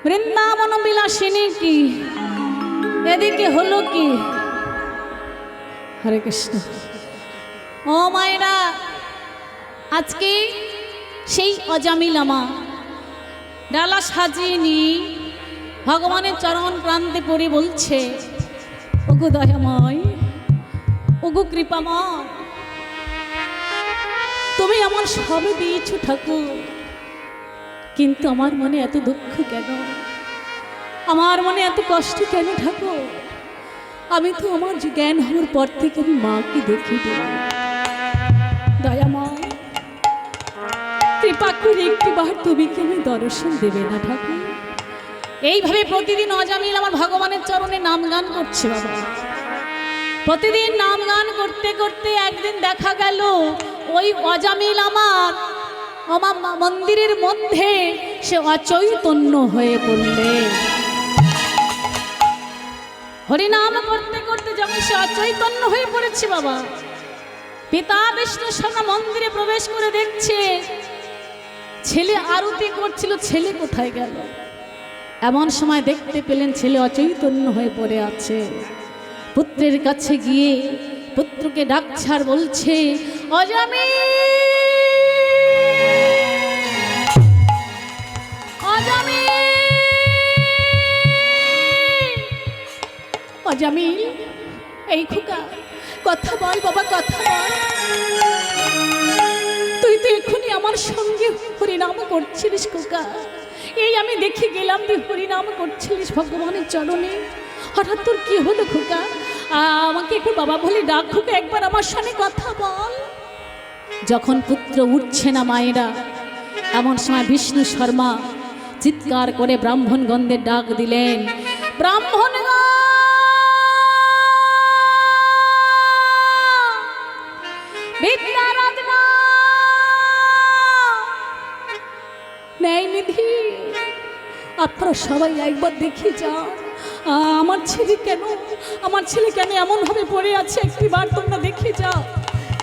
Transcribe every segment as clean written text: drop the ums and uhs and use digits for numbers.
বৃন্দাবন বিলাসিনী কি এদিকে হলো কি? হরে কৃষ্ণ। ও মায়েরা, আজকে সেই অজামিলা মা ডালা সাজিয়ে নিয়ে ভগবানের চরণ প্রান্তে পড়ে বলছে, ওগো দয়াময়, ওগো কৃপাময়, তুমি আমার সবই দিয়েছো ঠাকুর, কিন্তু আমার মনে এত দুঃখ কেন? আমার মনে এত কষ্ট কেন ঠাকুর? আমি তো আমার জ্ঞান হওয়ার পর থেকে আমি মাকে দেখি দয়াময়, কৃপা করে একটিবার তুমি কি আমি দর্শন দেবে না ঠাকুর? এইভাবে প্রতিদিন অজামিল আমার ভগবানের চরণে নাম গান করছে বাবা। প্রতিদিন নাম গান করতে করতে একদিন দেখা গেল ওই অজামিল আমার মন্দিরের মধ্যে সে অচৈতন্য হয়ে পড়লে। হরিনাম করতে করতে যখন সে অচৈতন্য হয়ে পড়েছে বাবা, পিতা বিষ্ণু শর্মা মন্দিরে প্রবেশ করে দেখছে ছেলে আরতি করছিল, ছেলে কোথায় গেল? এমন সময় দেখতে পেলেন ছেলে অচৈতন্য হয়ে পড়ে আছে। পুত্রের কাছে গিয়ে পুত্রকে ডাকছে আর বলছে, অজামিল, অজামিল, এই খোকা কথা বল বাবা, কথা বল। তুই তো এক্ষুনি আমার সঙ্গে হরিনাম করছিলিস খোকা। এই আমি দেখে গেলাম তুই হরিনাম করছিলিস ভগবানের চরণে, হঠাৎ তোর কি হলো খোকা? আমাকে একটু বাবা বলে ডাক খোকা, একবার আমার সঙ্গে কথা বল। যখন পুত্র উঠছে না মায়েরা, এমন সময় বিষ্ণু শর্মা চিৎকার করে ব্রাহ্মণগণদের ডাক দিলেন, ব্রাহ্মণগণ, বিদ্যারাধনা, ন্যায়নিধি, আপনারা সবাই একবার দেখে যান আমার ছেলে কেন এমন ভাবে পড়ে আছে। একটিবার তোমরা দেখে যাও,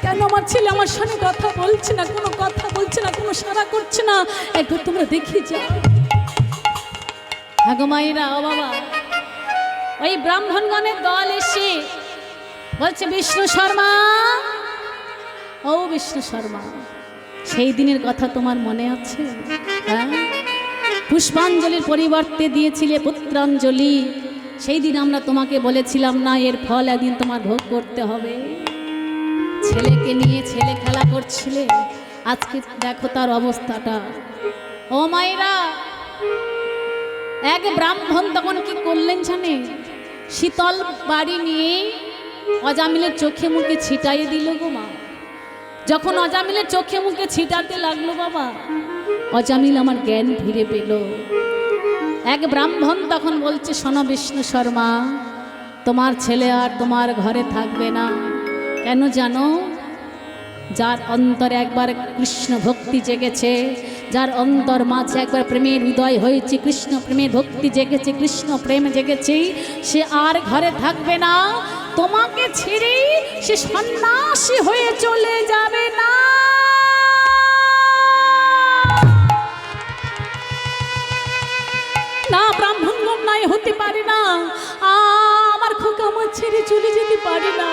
কেন আমার ছেলে আমার সঙ্গে কথা বলছে না, কোনো কথা বলছে না, কোনো সাড়া করছে না, একবার তোমরা দেখে যাও। হাগো মায়েরা, ও বাবা, ওই ব্রাহ্মণগণের দল এসে বলছে, বিষ্ণু শর্মা, ও বিষ্ণু শর্মা, সেই দিনের কথা তোমার মনে আছে? হ্যাঁ, পুষ্পাঞ্জলির পরিবর্তে দিয়েছিলে পুত্রাঞ্জলি। সেই দিন আমরা তোমাকে বলেছিলাম না, এর ফল একদিন তোমার ভোগ করতে হবে। ছেলেকে নিয়ে ছেলে খেলা করছিলে, আজকে দেখো তার অবস্থাটা। ও মায়েরা, এক ব্রাহ্মণ তখন কি করলেন জানে? শীতল বাড়ি নিয়ে অজামিলের চোখে মুখে ছিটাইয়ে দিল গো মা। যখন অজামিলের চোখে মুখে ছিটাতে লাগলো বাবা, অজামিল আমার জ্ঞান ফিরে পেল। এক ব্রাহ্মণ তখন বলছে, শোনো বিষ্ণু শর্মা, তোমার ছেলে আর তোমার ঘরে থাকবে না। কেন জানো? যার অন্তরে একবার কৃষ্ণ ভক্তি জেগেছে, যার অন্তর মাঝে একবার প্রেমের হৃদয় হয়েছে, কৃষ্ণ প্রেমের ভক্তি জেগেছে, কৃষ্ণ প্রেম জেগেছে, সে আর ঘরে থাকবে না। তোমাকে ছেড়ে সে সন্ন্যাসী হয়ে চলে যাবে না। না, ব্রাহ্মণগণ নাই, হতে পারে না। আমার খোকা আমার ছেড়ে চলে যেতে পারে না।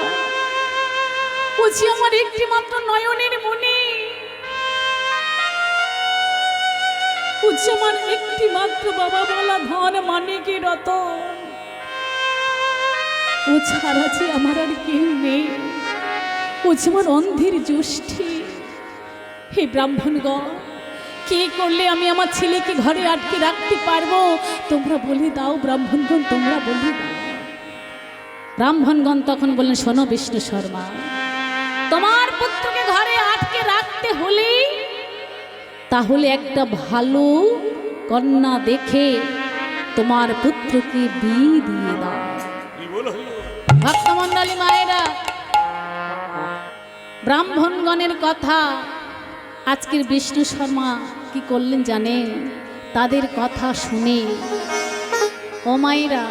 বলছি আমার একটি মাত্র নয়নের মনি, বলছি আমার একটি মাত্র বাবা বলা ধন মানে কি রতন, ও ছাড়া যে আমার আর কেউ নেই। ও যে আমার অন্ধের জ্যোষ্ঠী। হে ব্রাহ্মণগণ, কি করলে আমি আমার ছেলেকে ঘরে আটকে রাখতে পারবো? তোমরা বলে দাও ব্রাহ্মণগণ, তোমরা বলে দাও। ব্রাহ্মণগণ তখন বললেন, শোনো বিষ্ণু শর্মা, তোমার পুত্রকে ঘরে আটকে রাখতে হলে তাহলে একটা ভালো কন্যা দেখে তোমার পুত্রকে বিয়ে দিয়ে দাও। ভক্তমণ্ডলী মায়েরা, ব্রাহ্মণগণের কথা আজকের বিষ্ণু শর্মা কি করলেন জানেন? তাদের কথা শুনে ও মায়েরা,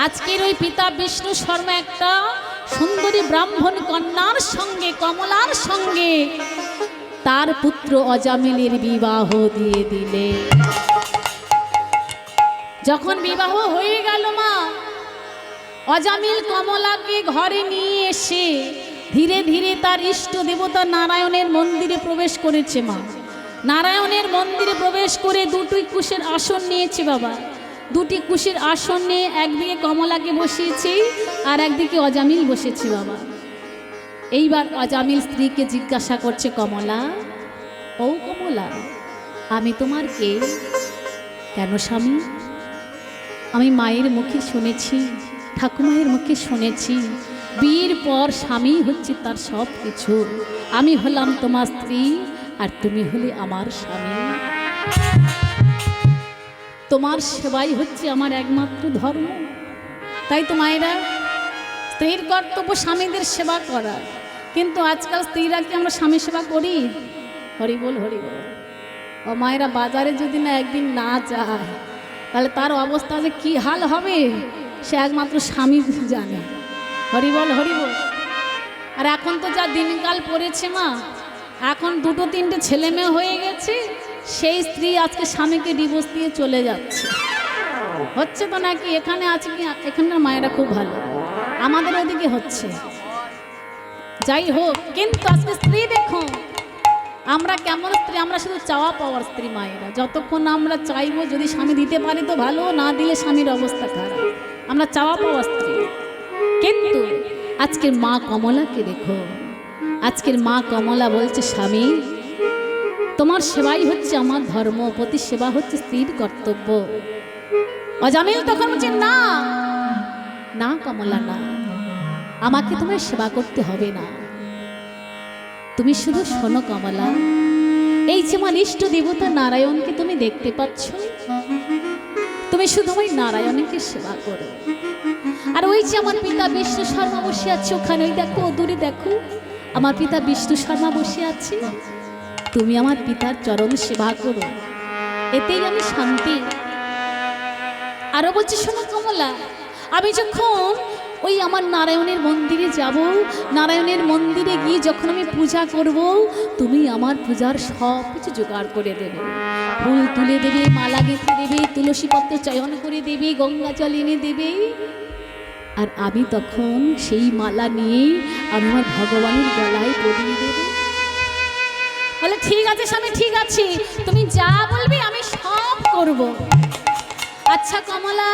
আজকের ওই পিতা বিষ্ণু শর্মা একটা সুন্দরী ব্রাহ্মণ কন্যার সঙ্গে, কমলার সঙ্গে তার পুত্র অজামিলের বিবাহ দিয়ে দিলে। যখন বিবাহ হয়ে গেল মা, অজামিল কমলাকে ঘরে নিয়ে এসে ধীরে ধীরে তার ইষ্ট দেবতা নারায়ণের মন্দিরে প্রবেশ করেছে মা। নারায়ণের মন্দিরে প্রবেশ করে দুটি কুশের আসন নিয়েছে বাবা। দুটি কুশের আসন নিয়ে একদিকে কমলাকে বসিয়েছে আর একদিকে অজামিল বসেছে বাবা। এইবার অজামিল স্ত্রীকে জিজ্ঞাসা করছে, কমলা, ও কমলা, আমি তোমার কে? কেন স্বামী? আমি মায়ের মুখে শুনেছি, ঠাকুমায়ের মুখে শুনেছি, বিয়ের পর স্বামী হচ্ছে তার সব কিছু। আমি হলাম তোমার স্ত্রী আর তুমি হলে আমার স্বামী। তোমার সেবাই হচ্ছে আমার একমাত্র ধর্ম। তাই তো মায়েরা, স্ত্রীর কর্তব্য স্বামীদের সেবা করা। কিন্তু আজকাল স্ত্রীরা কি আমরা স্বামী সেবা করি? হরি বল, হরি বল। ও মায়েরা, বাজারে যদি না একদিন না যায় তাহলে তার অবস্থা যে কি হাল হবে সে একমাত্র স্বামী জানে। হরি বল, হরি বল। আর এখন তো যা দিনকাল পড়েছে মা, এখন দুটো তিনটে ছেলে মেয়ে হয়ে গেছে, সেই স্ত্রী আজকে স্বামীকে ডিভোর্স দিয়ে চলে যাচ্ছে। হচ্ছে তো নাকি? এখানে আছে কি? এখানকার মায়েরা খুব ভালো, আমাদের ওদিকে হচ্ছে। যাই হোক, কিন্তু আজকে স্ত্রী দেখো আমরা কেমন স্ত্রী, আমরা শুধু চাওয়া পাওয়ার স্ত্রী মায়েরা। যতক্ষণ আমরা চাইবো যদি স্বামী দিতে পারি তো ভালো, না দিলে স্বামীর অবস্থা খারাপ। আমরা চাওয়া পাওয়ার স্ত্রী। কিন্তু আজকের মা কমলাকে দেখো, আজকের মা কমলা বলছে, স্বামী তোমার সেবাই হচ্ছে আমার ধর্ম, পতি সেবা হচ্ছে স্ত্রীর কর্তব্য। অজামিল তখন বলছে, না না কমলা, না, আমাকে তোমার সেবা করতে হবে না। তুমি শুধু শোনো কমলা, এই যে আমার ইষ্ট দেবতা নারায়ণকে তুমি দেখতে পাচ্ছ, তুমি শুধু ওই নারায়ণকে সেবা করো। আর ওই যে আমার পিতা বিষ্ণু শর্মা বসে আছে ওখানে, ওই দেখো দূরে দেখো আমার পিতা বিষ্ণু শর্মা বসে আছে, তুমি আমার পিতার চরণ সেবা করো, এতেই আমি শান্তি। আরো বলছে, শোনো কমলা, আমি যখন ওই আমার নারায়ণের মন্দিরে যাব, নারায়ণের মন্দিরে গিয়ে যখন আমি পূজা করব, তুমি আমার পূজার সব কিছু জোগাড় করে দেবে। ফুল তুলে দেবে, মালা গেঁথে দেবে, তুলসী পত্র চয়ন করে দেবে, গঙ্গা জল এনে দেবে। আর আমি তখন সেই মালা নিয়ে আমি আমার ভগবানের গলায় পরিয়ে দেব। বলে, ঠিক আছে স্বামী, ঠিক আছে, তুমি যা বলবে আমি সব করব। আচ্ছা কমলা,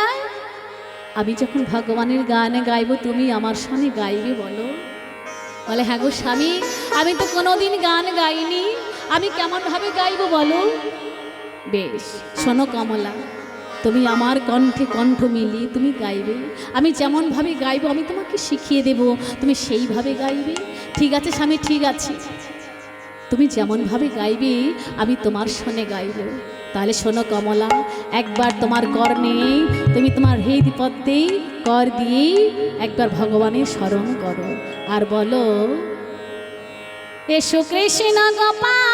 আমি যখন ভগবানের গানে গাইবো তুমি আমার সঙ্গে গাইবে বলো? বলে, হ্যাঁ গো স্বামী, আমি তো কোনোদিন গান গাইনি, আমি কেমনভাবে গাইবো বলো? বেশ, শোনো কমলা, তুমি আমার কণ্ঠে কণ্ঠ মিলিয়ে তুমি গাইবে, আমি যেমনভাবে গাইবো আমি তোমাকে শিখিয়ে দেব, তুমি সেইভাবে গাইবে। ঠিক আছে স্বামী, ঠিক আছে, তুমি যেমনভাবে গাইবে আমি তোমার শোনে গাইব। তাহলে শোনো কমলা, একবার তোমার কর্ণে তুমি তোমার হৃদ পদ্মে কর দিয়ে একবার ভগবানের স্মরণ করো আর বলো, এসো কৃষ্ণ গোপাল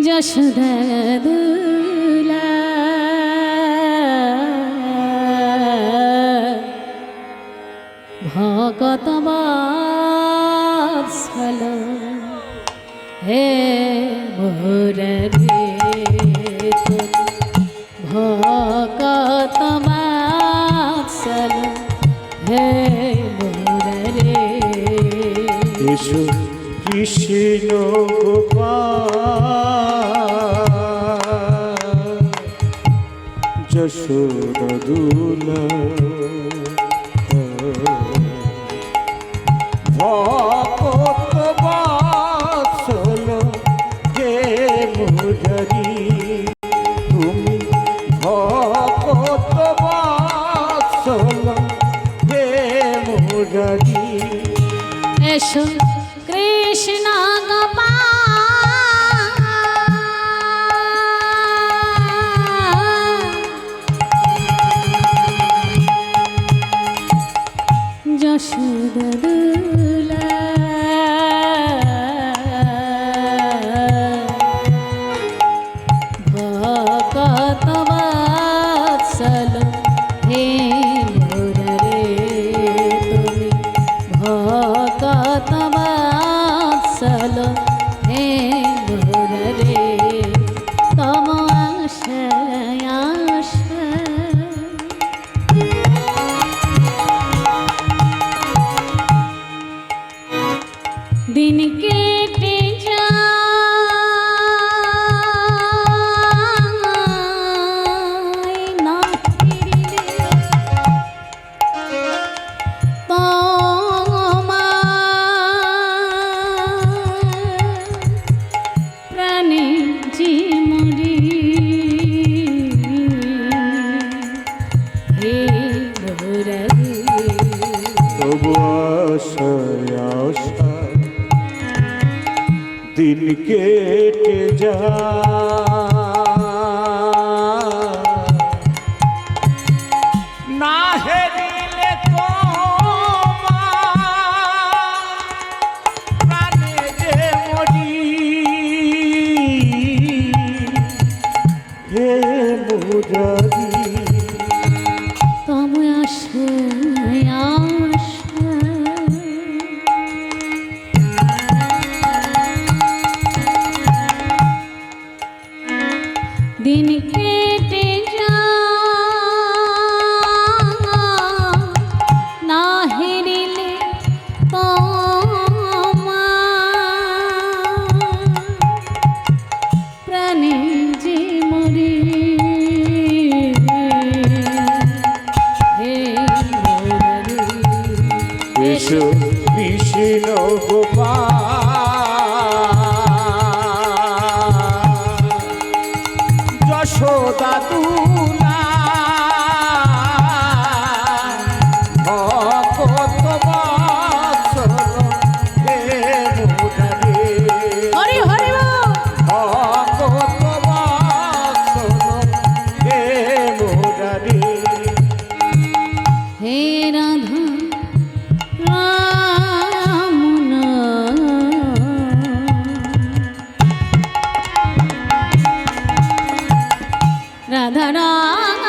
যশোদা দুলা ভগত বৎসল হে মুরারে, ভগত বৎসল হে মুরারে। এসো কৃষ্ণ গোপাল যশোদা দুলা চলো হে মুরারে তম আশায় আশা দিন কেটে যায় না ফিরিলে তোমার প্রাণে যে মরি হে মুরারি তবু আশায় আশা দিন কেটে যায় না হেরিলে তোমার প্রাণে যে মরি হে মুরারি তম আশায় আশা দিন কেটে যায় না হেরিলে তোমার প্রাণে যে মরি হে মুরারি এসো কৃষ্ণ গোপাল যশোদা দুলা ভকত বৎসল হে মুরারি হরি হরি ভকত বৎসল হে মুরারি হে রাধা রামনা রাধা রাম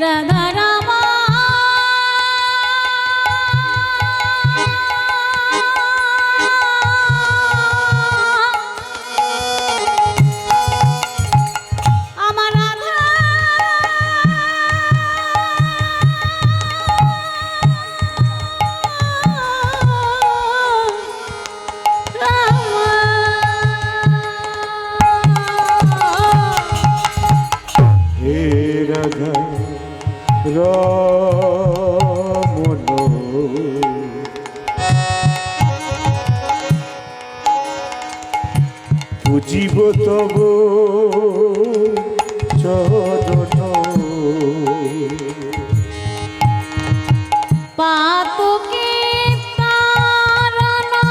রাধা রাম আমার রাধা হে রাধা রমন পুজিব তব চরণ পাতকে তারানা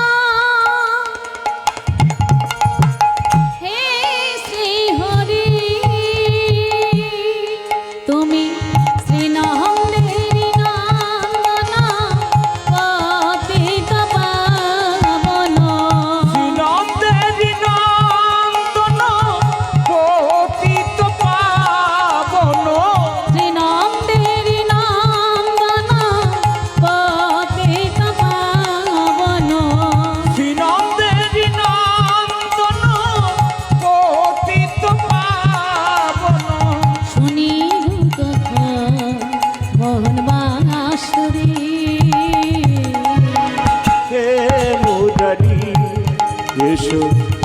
হে শ্রী হরি তুমি শ্রীনন্দেরি নন্দনা পতিত পাবন শ্রীনন্দেরি নন্দন পতিত পাবন শ্রীনন্দেরি নন্দনা পতিত পাবন শ্রীনন্দেরি নন্দন পতিত পাবন শুনি কথা মোহন বাঁশুরি হে মুরারি এসো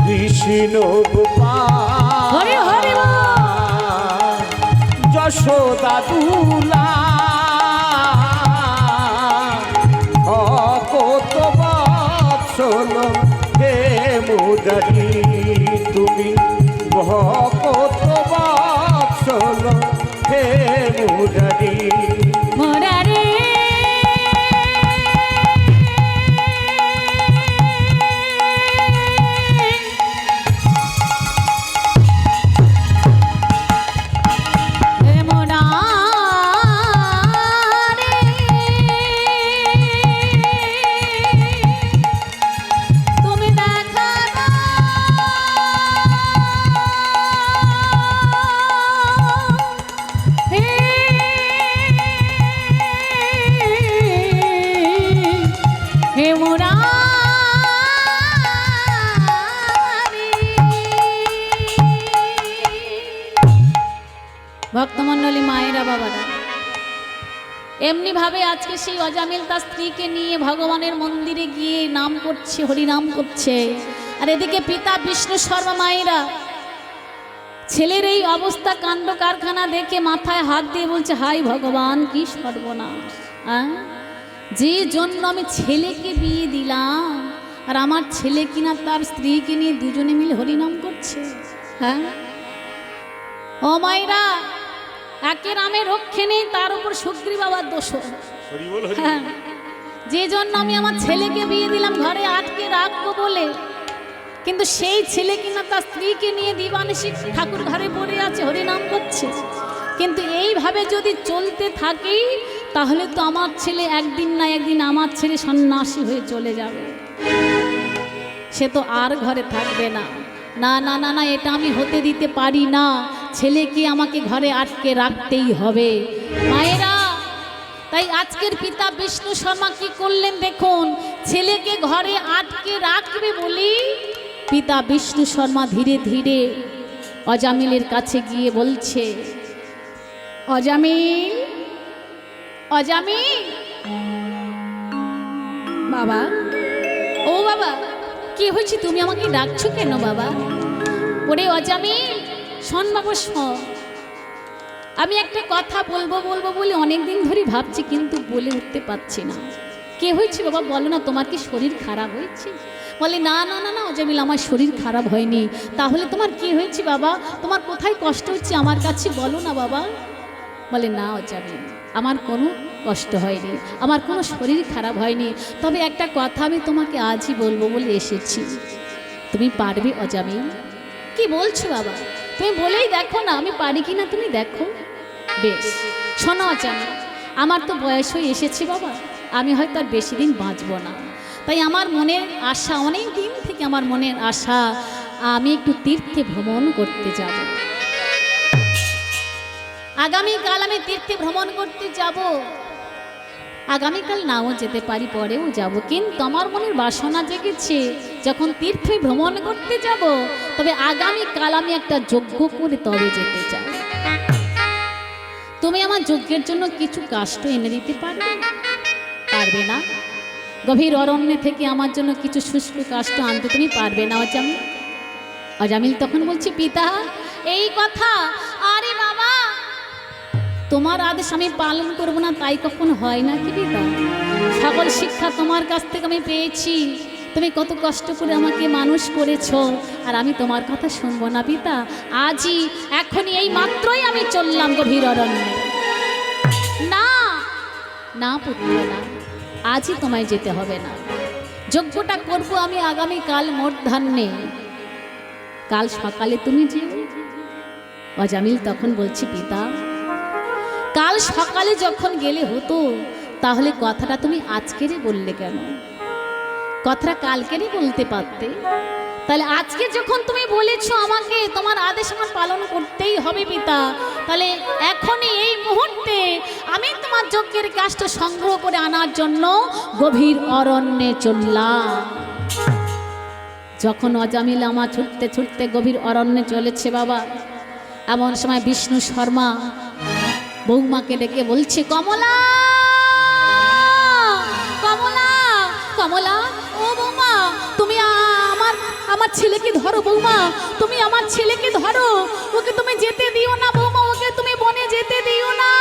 কৃষ্ণ গোপাল হরি হরি যশোদা দুলা ভকত বৎসল হে মুরারি তুমি ভকত বৎসল হে মুরারি মোরারে হে মোরা ভক্তমণ্ডলী মায়েরা বাবারা, এমনিভাবে আজকে সেই অজামিল তার স্ত্রীকে নিয়ে ভগবানের মন্দিরে গিয়ে নাম করছে, হরিনাম করছে। আর এদিকে পিতা বিষ্ণু শর্মা মায়েরা ছেলের এই অবস্থা, কাণ্ড কারখানা দেখে মাথায় হাত দিয়ে বলছে, হাই ভগবান, কি সর্বনাশ! যে জন্য আমি ছেলেকে বিয়ে দিলাম, আর আমার ছেলে কিনা তার স্ত্রীকে নিয়ে দুজনে মিলে হরিনাম করছে। হ্যাঁ ও মায়েরা, একে নামে রক্ষে নেই, তার উপর সুগ্রী বাবার দোষ। হ্যাঁ, যে জন্য আমি আমার ছেলেকে বিয়ে দিলাম ঘরে আটকে রাখবো বলে, কিন্তু সেই ছেলে কিনা তার স্ত্রীকে নিয়ে দিবানিশি ঠাকুর ঘরে পড়ে আছে, হরিনাম করছে। কিন্তু এইভাবে যদি চলতে থাকি, তাহলে তো আমার ছেলে একদিন না একদিন আমার ছেলে সন্ন্যাসী হয়ে চলে যাবে, সে তো আর ঘরে থাকবে না। না না না না, এটা আমি হতে দিতে পারি না, ছেলেকে আমাকে ঘরে আটকে রাখতেই হবে। মায়েরা, তাই আজকের পিতা বিষ্ণু শর্মা কি করলেন দেখুন, ছেলেকে ঘরে আটকে রাখবে বলি পিতা বিষ্ণু শর্মা ধীরে ধীরে অজামিলের কাছে গিয়ে বলছে, অজামিল, অজামিল বাবা, ও বাবা, কি হয়েছে, তুমি আমাকে ডাকছো কেন বাবা? ওরে অজামিল, শোন বাবা শোন, আমি একটা কথা বলবো বলবো বলে অনেকদিন ধরে ভাবছি, কিন্তু বলে উঠতে পারছি না। কে হয়েছে বাবা, বলো না, তোমার কি শরীর খারাপ হয়েছে? বলে, না না না না অজামিল, আমার শরীর খারাপ হয়নি। তাহলে তোমার কি হয়েছে বাবা, তোমার কোথায় কষ্ট হচ্ছে আমার কাছে বলো না বাবা। বলে, না অজামিল, আমার কোনো কষ্ট হয়নি, আমার কোনো শরীর খারাপ হয়নি, তবে একটা কথা আমি তোমাকে আজই বলবো বলে এসেছি, তুমি পারবে অজামিল? কি বলছো বাবা, তুমি বলেই দেখো না, আমি পারি কি না তুমি দেখো। বেশ, শোনো অজামিল, আমার তো বয়স হয়ে এসেছে বাবা, আমি হয়তো আর বেশি দিন বাঁচবো না, তাই আমার মনের আশা, অনেক দিন থেকে আমার মনের আশা, আমি একটু তীর্থে ভ্রমণ করতে যাব। আগামীকাল আমি তীর্থে ভ্রমণ করতে যাব। আগামীকাল নাও যেতে পারি, পরেও যাব, কিন্তু আমার মনের বাসনা জেগেছে, যখন তীর্থে ভ্রমণ করতে যাব, তবে আগামীকাল আমি একটা যজ্ঞ করে তবে যেতে চাই। তুমি আমার যজ্ঞের জন্য কিছু কাষ্ঠ এনে দিতে পারবে? পারবে না? গভীর অরণ্য থেকে আমার জন্য কিছু শুষ্ক কাষ্ঠ আনতে তুমি পারবে না অজামিল? অজামিল তখন বলছে, পিতা এই কথা, আরে বাবা, তোমার আদেশ আমি পালন করব না তাই কখন হয় না কি পিতা? সকল শিক্ষা তোমার কাছ থেকে আমি পেয়েছি, তুমি কত কষ্ট করে আমাকে মানুষ করেছো, আর আমি তোমার কথা শুনবো না পিতা? আজই, এখনই, এই মাত্রই আমি চললাম গভীর অরণ্যে। না না পুত্র, না, আজই তোমায় যেতে হবে না, যজ্ঞটা করব আমি আগামীকাল মধ্যাহ্নে, কাল সকালে তুমি যেও। অজামিল তখন বলছি, পিতা কাল সকালে যখন গেলে হতো, তাহলে কথাটা তুমি আজকেরই বললে কেন? কথাটা কালকেরই বলতে পারতে। তাহলে আজকে যখন তুমি বলেছো আমাকে, তোমার আদেশ আমার পালন করতেই হবে পিতা, তাহলে এখনই এই মুহূর্তে আমি তোমার যজ্ঞের কাষ্ঠ সংগ্রহ করে আনার জন্য গভীর অরণ্যে চললাম। যখন অজামিল আমার ছুটতে ছুটতে গভীর অরণ্যে চলেছে বাবা, এমন সময় বিষ্ণু শর্মা বৌমাকে ডেকে বলছে, কমলা, কমলা, কমলা, ও বৌমা, তুমি আমার ছেলেকে ধরো বৌমা, তুমি আমার ছেলেকে ধরো, ওকে তুমি যেতে দিও না বৌমা, ওকে তুমি বনে যেতে দিও না।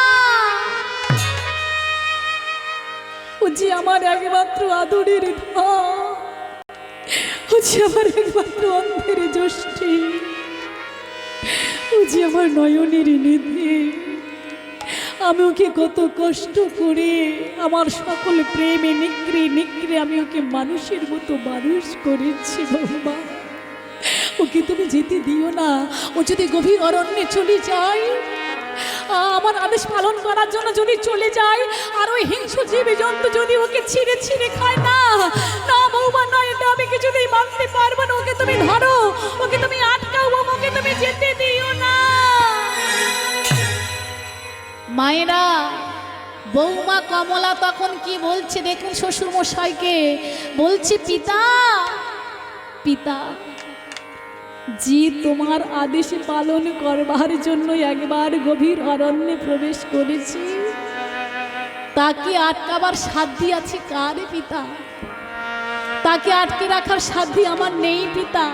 ও যে আমার একমাত্র আদরের ধন, ও যে আমার একমাত্র অন্ধের জ্যোষ্ঠী, ও যে আমার নয়নের নিধি, আমি ওকে কত কষ্ট করে আমার সকল প্রেমে নিগ্রে নিগ্রে আমি ওকে মানুষের মতো মানুষ করেছি বাবা, ওকে তুমি যেতে দিও না। ও যদি গভীর অরণ্যে চলে যায়, আমার আদেশ পালন করার জন্য যদি চলে যায়, আর ওই হিংস্র জীবী জন্তু যদি ওকে ছিঁড়ে ছিঁড়ে খায়, না না বৌমা, নয়, এটা আমি কিছুতেই মানতে পারবো না, ওকে তুমি ধরো, ওকে তুমি আটকাও, ওকে তুমি যেতে দিও না। মায়েরা, বৌমা কমলা তখন কি বলছে দেখুন, শ্বশুর মশাইকে বলছে, পিতা, পিতা যে তোমার আদেশ পালন করবার জন্য একবার গভীর অরণ্যে প্রবেশ করেছি, তাকে আটকাবার সাধ্যি আছে কার পিতা? তাকে আটকে রাখার সাধ্যি আমার নেই পিতা।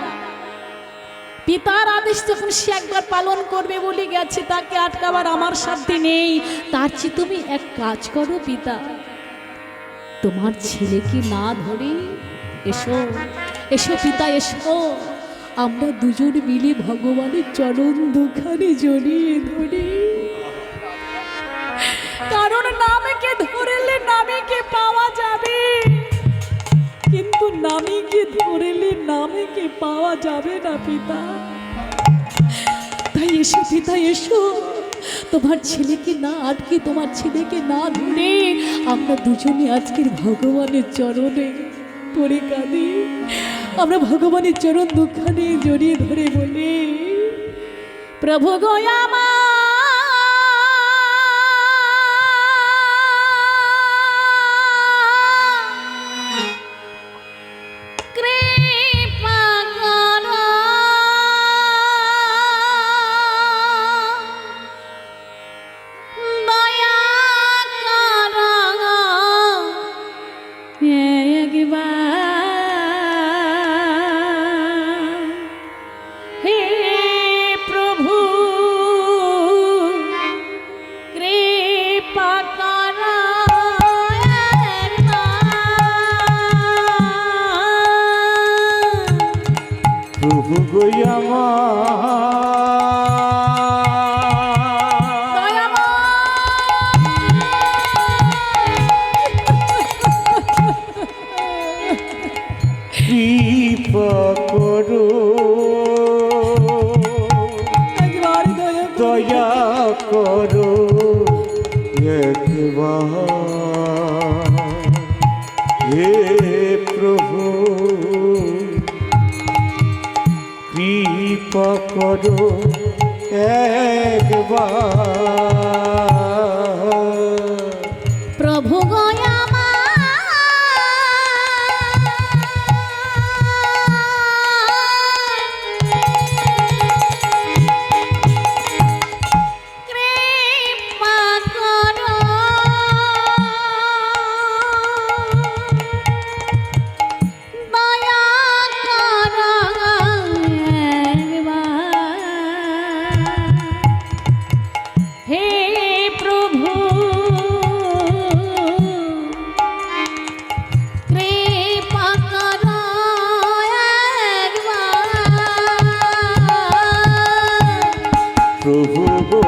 পিতার আদেশ যখন সে একবার পালন করবে বলে গেছে, তাকে আটকাবার আমার সাধ্যি নেই। তার চেয়ে তুমি এক কাজ করো পিতা, তোমার ছেলেকে না ধরে এসো, এসো পিতা এসো, আমরা দুজন মিলে ভগবানের চরণ দুখানে জড়িয়ে ধরি। কারণ নামকে ধরলে নামীকে পাওয়া যাবে, কিন্তু নামীকে ধরলে নামীকে পাওয়া যাবে না পিতা। তাই এসো পিতা এসো, তোমার ছেলেকে না আটকে, তোমার ছেলেকে না ধরে আমরা দুজনে আজকের ভগবানের চরণে পড়ে কাঁদি। আমরা ভগবানের চরণ দুখানে জড়িয়ে ধরে বলি, প্রভু গো আমার কৃপা করো, দয়া করো, একবার হে প্রভু কৃপা করো একবার। প্রভু গো কৃপা করো, দয়া করো একবার, হে প্রভু কৃপা করো একবার। প্রভু গো প্রভু গো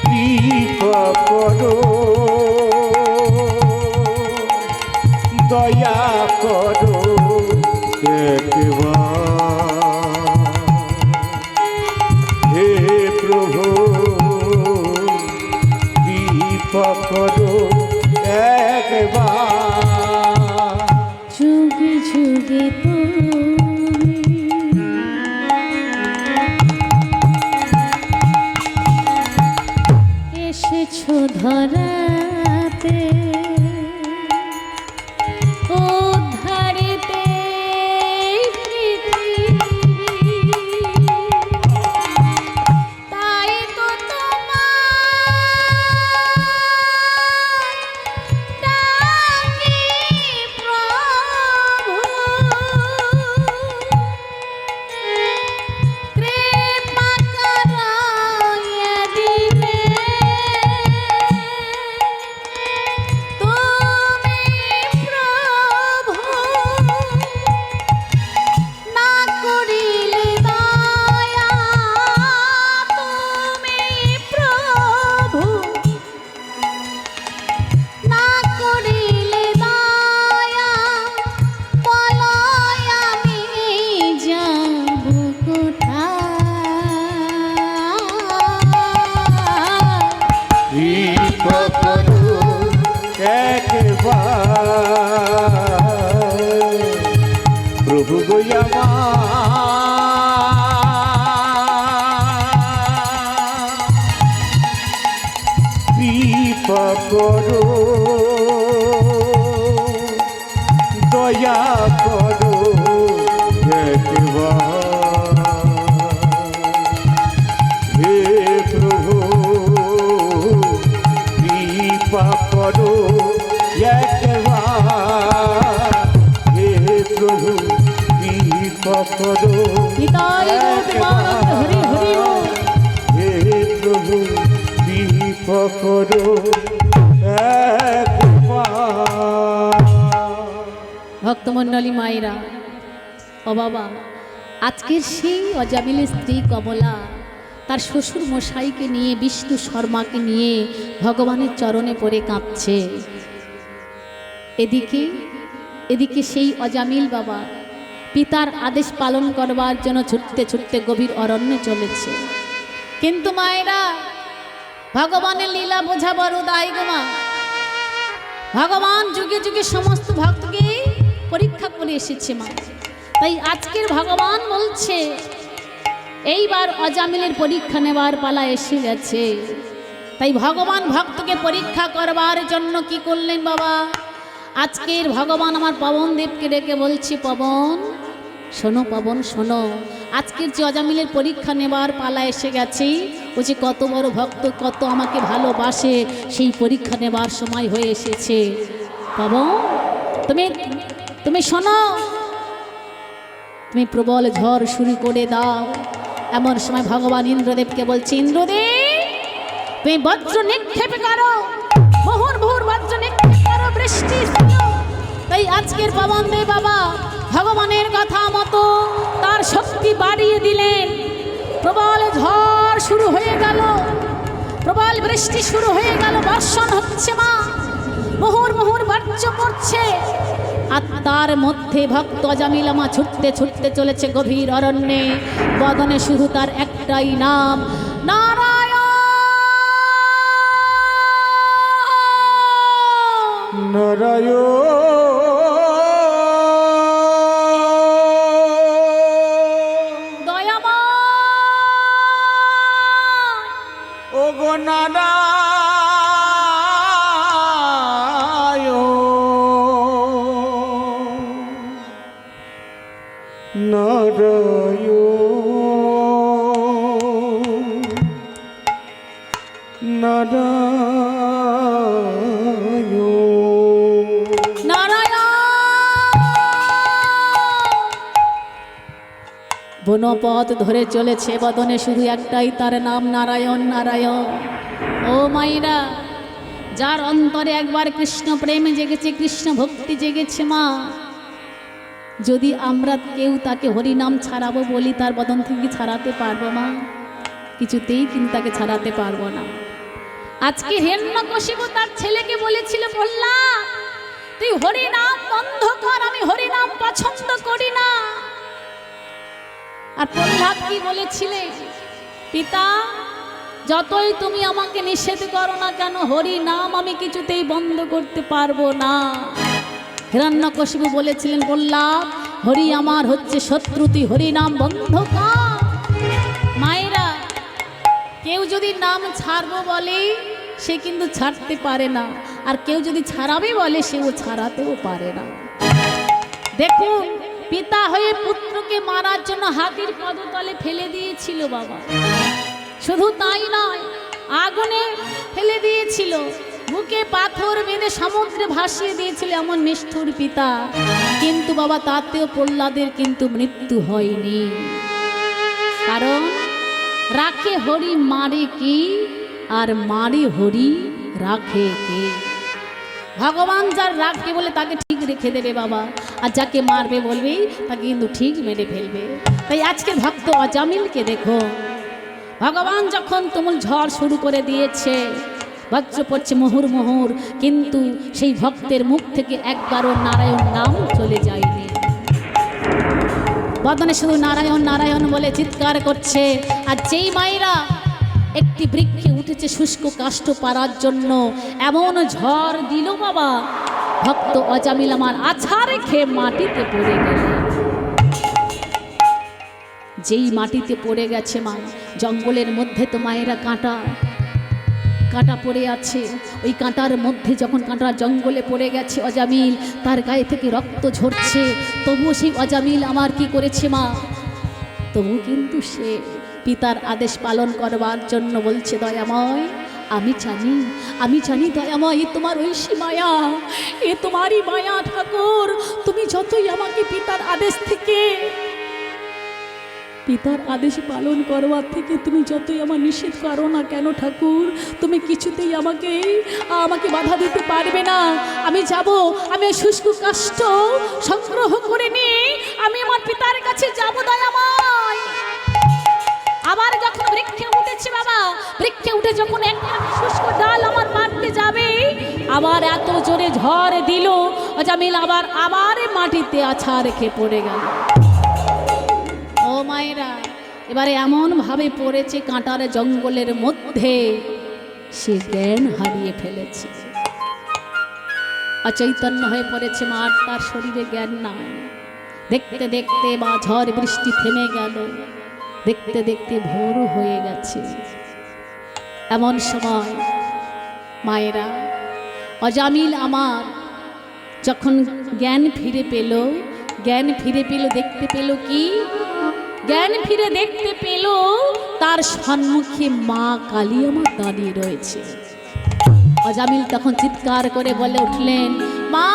কৃপা করো, দয়া করো একবার, হে প্রভু কৃপা করো একবার। যুগে যুগে তুমি এসেছো ধরাতে, উদ্ধারিতে পৃথিবী, তাই তো তোমার ডাকি প্রভু, কৃপা করো এ দিনে, তুমি প্রভু না করিলে দয়া, তুমি প্রভু না করিলে দয়া, বলো আমি যাব কোথায়? কৃপা করো একবার, প্রভু গো কৃপা করো করো একবার হে প্রভু কৃপা করো একবার হে প্রভু কৃপা করো নিতাই গৌরবানন্দ হরি হরি বল। হে প্রভু কৃপা করো একবার। ভক্তমণ্ডলী মায়েরা, ও বাবা, আজকের সেই অজামিলের স্ত্রী কমলা তার শ্বশুর মশাইকে নিয়ে, বিষ্ণু শর্মাকে নিয়ে ভগবানের চরণে পড়ে কাঁদছে। এদিকে সেই অজামিল বাবা পিতার আদেশ পালন করবার জন্য ছুটতে ছুটতে গভীর অরণ্যে চলেছে। কিন্তু মায়েরা, ভগবানের লীলা বোঝা বড় দায় গো মা। ভগবান যুগে যুগে সমস্ত ভক্তকে পরীক্ষা করে এসেছে মা। তাই আজকের ভগবান বলছে এইবার অজামিলের পরীক্ষা নেবার পালা এসে গেছে। তাই ভগবান ভক্তকে পরীক্ষা করবার জন্য কি করলেন বাবা? আজকের ভগবান আমার পবন দেবকে ডেকে বলছে, পবন শোনো, পবন শোনো, আজকের যে অজামিলের পরীক্ষা নেবার পালা এসে গেছে, ও যে কত বড় ভক্ত, কত আমাকে ভালোবাসে, সেই পরীক্ষা নেবার সময় হয়ে এসেছে। পবন তুমি শোনো, তুমি প্রবল ঝড় শুরু করে দাও। এমন সময় ভগবান ইন্দ্রদেবকে বলছে, ইন্দ্রদেব তুমি বজ্র নিক্ষেপ করো, মোহর মোহর বজ্র নিক্ষেপ করো, বৃষ্টি শুনো। তাই আজকের পবন দেব বাবা ভগবানের কথা মতো তার শক্তি বাড়িয়ে দিলেন। প্রবল ঝড় শুরু হয়ে গেল, প্রবল বৃষ্টি শুরু হয়ে গেল, বর্ষণ হচ্ছে মা, মোহর মোহর বজ্র পড়ছে। আর তার মধ্যে ভক্ত অজামিল মা ছুটতে ছুটতে চলেছে গভীর অরণ্যে। বদনে শুধু তার একটাই নাম, নারায়ণ নারায়ণ। দয়াময় ও গো নারায়ণ নারায়ণ নারায়ণ। বনপথ ধরে চলেছে, বদনে শুধু একটাই তার নাম, নারায়ণ নারায়ণ। ও মাইরা, যার অন্তরে একবার কৃষ্ণ প্রেম জেগেছে, কৃষ্ণ ভক্তি জেগেছে মা, যদি আমরা কেউ তাকে হরিনাম ছাড়াবো বলি, তার বদন থেকে ছাড়াতে পারবো মা? কিছুতেই কিন্তু তাকে ছাড়াতে পারবো না। আজকে হিরণ্যকশিপু তার ছেলেকে বলেছিল, বললা তুই হরিনাম বন্ধ কর, আমি হরিনাম পছন্দ করি না। আর প্রহ্লাদ কি বলেছিলে, পিতা যতই তুমি আমাকে নিষেধ করো না কেন, হরি নাম আমি কিছুতেই বন্ধ করতে পারবো না। হিরণ্যকশিপু বলেছিলেন, বললাম হরি আমার হচ্ছে শত্রু, তুই হরি নাম বন্ধ কর। মায়েরা, কেউ যদি নাম ছাড়বো বলে সে কিন্তু ছাড়তে পারে না, আর কেউ যদি ছাড়াবে বলে সেও ছাড়াতেও পারে না। দেখুন, পিতা হয়ে পুত্রকে মারার জন্য হাতির পদতলে ফেলে দিয়েছিল বাবা। শুধু তাই নয়, আগুনে ফেলে দিয়েছিল, বুকে পাথর বেঁধে সমুদ্রে ভাসিয়ে দিয়েছিল, এমন নিষ্ঠুর পিতা। কিন্তু বাবা তাতেও প্রহ্লাদের কিন্তু মৃত্যু হয়নি। কারণ রাখে হরি মারে কি, আর মারে হরি রাখে কে। ভগবান যার রাখবে বলে তাকে ঠিক রেখে দেবে বাবা, আর যাকে মারবে বলবে তাকে কিন্তু ঠিক মেরে ফেলবে। তাই আজকের ভক্ত অজামিলকে দেখো, ভগবান যখন তুমুল ঝড় শুরু করে দিয়েছে, বজ্র পড়ছে মোহর মোহর, কিন্তু সেই ভক্তের মুখ থেকে একবারও নারায়ণ নাম চলে যায়নি। বদনে শুধু নারায়ণ নারায়ণ বলে চিৎকার করছে। আর যেই মায়েরা একটি বৃক্ষে উঠেছে শুষ্ক কাষ্ঠ পাড়ার জন্য, এমন ঝড় দিল বাবা, ভক্ত অজামিল আমার আছাড়ে খেয়ে মাটিতে পড়ে গেল। যেই মাটিতে পড়ে গেছে মা, জঙ্গলের মধ্যে তো মায়েরা কাঁটা পড়ে আছে। ওই কাঁটার মধ্যে যখন কাঁটা জঙ্গলে পড়ে গেছে অজামিল, তার গায়ে থেকে রক্ত ঝরছে, তবুও সেই অজামিল আমার কি করেছে মা, তবু কিন্তু সে পিতার আদেশ পালন করবার জন্য বলছে, দয়াময় আমি জানি দয়াময়, এ তোমার ঐশী মায়া, এ তোমারই মায়া ঠাকুর। তুমি যতই আমাকে পিতার আদেশ পালন করবার থেকে তুমি যতই আমার নিষেধ করো না কেন ঠাকুর, তুমি কিছুতেই আমাকে বাধা দিতে পারবে না। আমি যাব, আমি শুষ্ক কাষ্ঠ সংগ্রহ করে নিয়ে আমি আমার পিতার কাছে যাব দয়াময়। আবার যখন বৃক্ষে উঠেছে বাবা, বৃক্ষে উঠে যখন একটা শুষ্ক ডাল আমার মারতে যাবে, আবার এত জোরে ঝড় দিল, অজামিল আবার মাটিতে আছাড় খেয়ে পড়ে গেল। ও মায়েরা, এবারে এমন ভাবে পড়েছে কাঁটার জঙ্গলের মধ্যে, সে জ্ঞান হারিয়ে ফেলেছে, অচৈতন্য হয়ে পড়েছে মা, তার শরীরে জ্ঞান নাই। দেখতে দেখতে বা ঝড় বৃষ্টি থেমে গেল, দেখতে দেখতে ভোর হয়ে গেছে। এমন সময় মায়েরা, অজামিল আমার যখন জ্ঞান ফিরে পেল, দেখতে পেল কি, জ্ঞান ফিরে দেখতে পেল তার সম্মুখে মা কালী আমার দাঁড়িয়ে রয়েছে। অজামিল তখন চিৎকার করে বলে উঠলেন, মা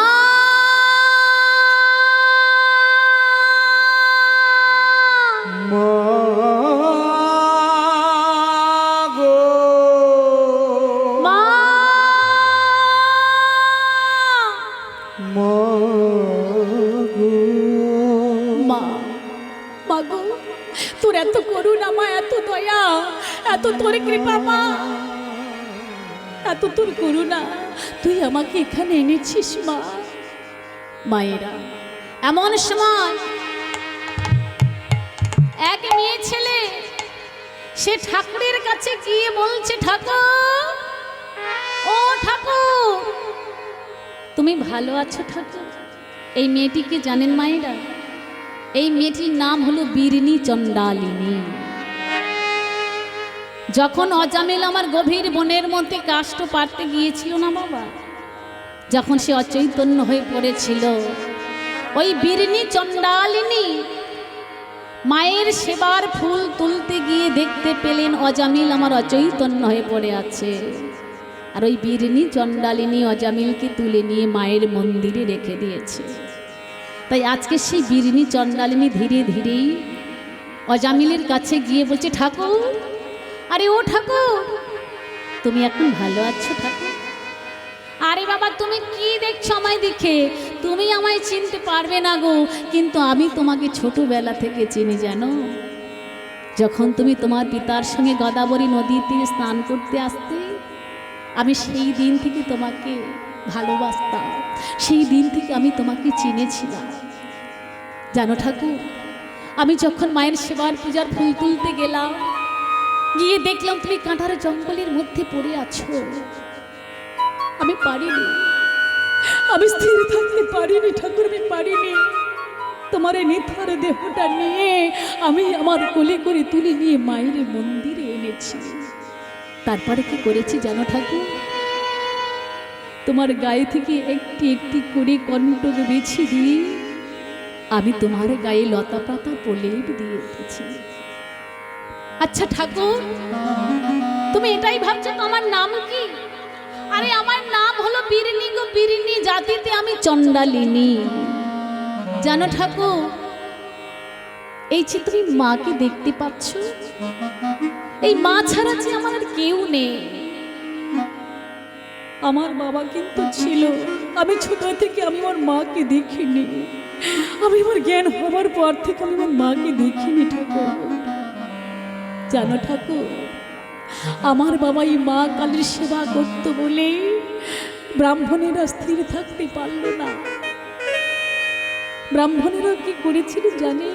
তোর এত করুণা মা, এত দয়া, এত তোর কৃপা মা, এত তোর করুণা, তুই আমাকে এখানে এনেছিস মা। মায়েরা, এমন সময় এক মেয়ে ছেলে সে ঠাকুরের কাছে গিয়ে বলছে, ঠাকুর, ও ঠাকুর, তুমি ভালো আছো ঠাকুর? এই মেয়েটিকে জানেন মায়েরা? এই মেয়েটির নাম হলো বীরনী চণ্ডালিনী। যখন অজামিল আমার গভীর বনের মধ্যে কাষ্ঠ পাড়তে গিয়েছিল না বাবা, যখন সে অচৈতন্য হয়ে পড়েছিল, ওই বীরনী চণ্ডালিনী মায়ের সেবার ফুল তুলতে গিয়ে দেখতে পেলেন অজামিল আমার অচৈতন্য হয়ে পড়ে আছে। আর ওই বীরনী চণ্ডালিনী অজামিলকে তুলে নিয়ে মায়ের মন্দিরে রেখে দিয়েছে। তাই আজকে সেই বীরনী চণ্ডালিনী ধীরে ধীরেই অজামিলের কাছে গিয়ে বলছে, ঠাকুর, আরে ও ঠাকুর, তুমি এখন ভালো আছো ঠাকুর? আরে বাবা, তুমি কি দেখছো আমায় দেখে? তুমি আমায় চিনতে পারবে না গো, কিন্তু আমি তোমাকে ছোটবেলা থেকে চিনি জানো। যখন তুমি তোমার পিতার সঙ্গে গোদাবরী নদীর তীরে স্নান করতে আসতে, আমি সেই দিন থেকে তোমাকে ভালোবাসতাম, সেই দিন থেকে আমি তোমাকে চিনেছিলাম জানো ঠাকুর। আমি যখন মায়ের সেবার পূজার ফুল তুলতে গেলাম, গিয়ে দেখলাম তুমি কাঁটার জঙ্গলের মধ্যে পড়ে আছো। আমি পারিনি, আমি স্থির থাকতে পারিনি ঠাকুর, আমি পারিনি। তোমার এই নিথর দেহটা নিয়ে আমি আমার কোলে করে তুলে নিয়ে মায়ের মন্দিরে এনেছি। তারপরে কি করেছি জানো ঠাকুর? তোমার গায়ে থেকে একটি একটি করে কণ্টক বেছে দিয়ে আমি তোমার গায়ে লতা পাতা প্রলেপ দিয়ে দিয়েছি। আচ্ছা ঠাকুর, তুমি এটাই ভাবছো তো আমার নাম কি? আরে আমার নাম হলো বীরনী গো, বীরনী, জাতিতে আমি চণ্ডালিনী জানো ঠাকুর। এই যে তুমি মাকে দেখতে পাচ্ছ, এই মা ছাড়া যে আমার আর কেউ নেই। আমার বাবা কিন্তু ছিল, আমি ছোট থেকে আমি আমার মাকে দেখিনি। আমি আমার জ্ঞান হবার পর থেকে আমি আমার মাকে দেখিনি ঠাকুর জানো ঠাকুর। আমার বাবা এই মা কালীর সেবা করত বলে ব্রাহ্মণেরা স্থির থাকতে পারল না। ব্রাহ্মণেরা কি করেছিল জানে?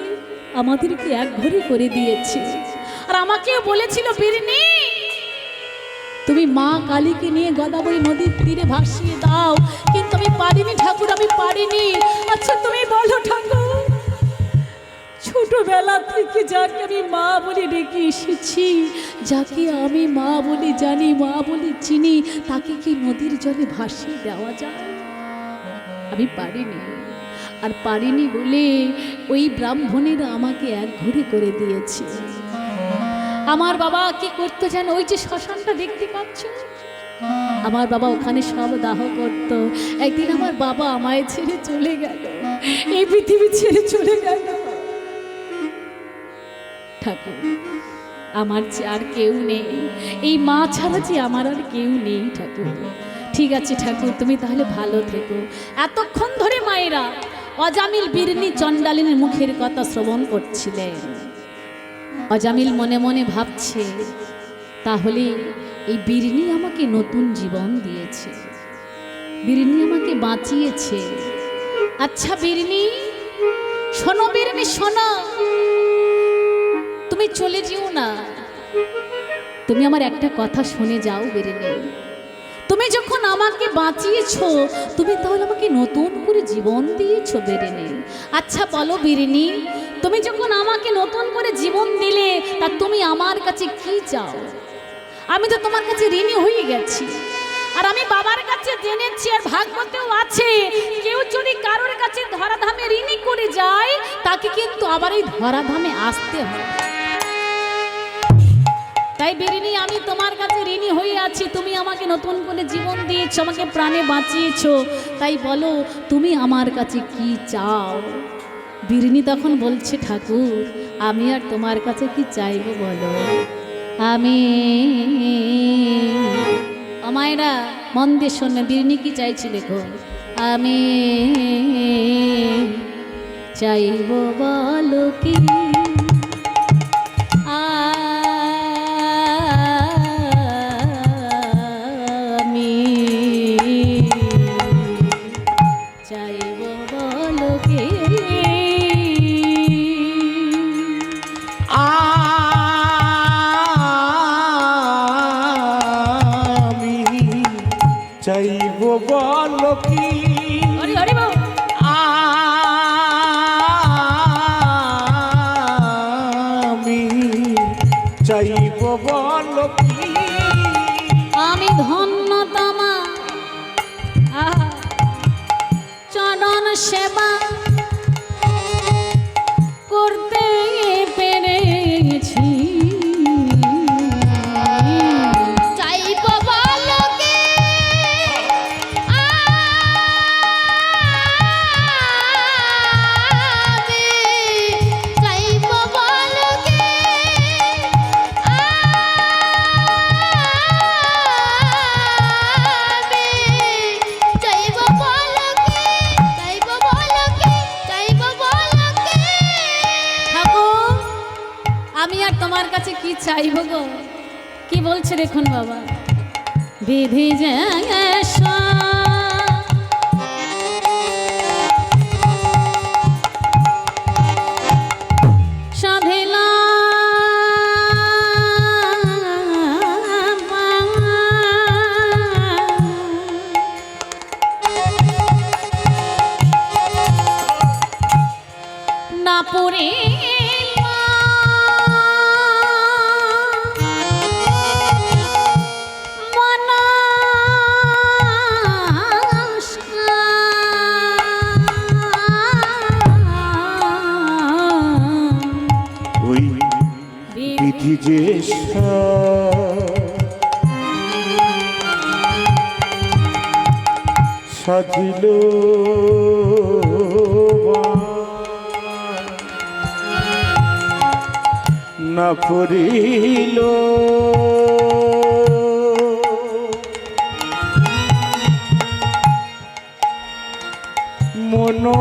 আমাদেরকে এক ঘরে করে দিয়েছে। আর আমাকেও বলেছিল, বীরনী, তুমি মা কালীকে নিয়ে গোদাবরী নদীর তীরে ভাসিয়ে দাও, কিন্তু আমি পারিনি ঠাকুর, আমি পারিনি। আচ্ছা তুমি বলো ঠাকুর, ছোটবেলা ছোটবেলা থেকে যাকে আমি মা বলে ডেকে এসেছি, যাকে আমি মা বলে জানি, মা বলে চিনি, তাকে কি নদীর জলে ভাসিয়ে দেওয়া যায়? আমি পারিনি। আর পারিনি বলে ওই ব্রাহ্মণেরা আমাকে একঘরে করে দিয়েছে। আমার বাবা কি করতো জানো? ওই যে শ্মশানটা দেখতে পাচ্ছ, আমার বাবা ওখানে সব দাহ করত। একদিন আমার বাবা আমায় ছেড়ে চলে গেল, এই পৃথিবী ছেড়ে চলে গেল। ঠাকুর, আমার যে আর কেউ নেই, এই মা ছাড়া যে আমার আর কেউ নেই ঠাকুর। ঠিক আছে ঠাকুর, তুমি তাহলে ভালো থেকো। এতক্ষণ ধরে মায়েরা অজামিল বিরনি চণ্ডালিনীর মুখের কথা শ্রবণ করছিলেন। অজামিল মনে মনে ভাবছে, তাহলে এই বিরনি আমাকে নতুন জীবন দিয়েছে, বিরনি আমাকে বাঁচিয়েছে। আচ্ছা বিরনি, শোনো বিরনি, শোনো, তুমি চলে যেও না। তুমি আমার একটা কথা শুনে যাও বিরনি। তুমি যখন আমাকে বাঁচিয়েছো, তুমি তাহলে আমাকে নতুন করে জীবন দিয়েছো বিরনি। আচ্ছা বলো বিরনি, তুমি যখন আমাকে নতুন করে জীবন দিলে, তা তুমি আমার কাছে কি চাও? আমি তো তোমার কাছে ঋণী হয়ে গেছি। আর আমি বাবার কাছে জেনেছি, আর ভাগবতেও আছে, কেউ যদি কারোর কাছে ধরাধামে ঋণী করে যায়, তাকে কিন্তু আবার এই ধরাধামে আসতে হয়। তাই বিরিনি, আমি তোমার কাছে ঋণী হয়ে আছি। তুমি আমাকে নতুন করে জীবন দিয়েছো, আমাকে প্রাণে বাঁচিয়েছো। তাই বলো, তুমি আমার কাছে কি চাও? বিরিনি তখন বলছে, ঠাকুর, আমি আর তোমার কাছে কি চাইবো বলো? আমি, মায়েরা মন দিয়ে শোনে, বিরিনি কি চাইছিলে গো? আমি চাইবো বলো কি, আমি চাইবো বলো কি, আমি চাইব বলো কি, হরি হরি বাবু, আমি চাইব বলো কি, আমি ধন্য তোমা চরণ সেবা করতে পেরেছি। চাইব বলো কে, আমি চাইব বলো কে, আমি আর তোমার কাছে কি চাইব গো? কি বলছে দেখুন বাবা, বিধি যে সাধিলা না পড়ে ওই বিধি যে সাধিল না পড়িল মনো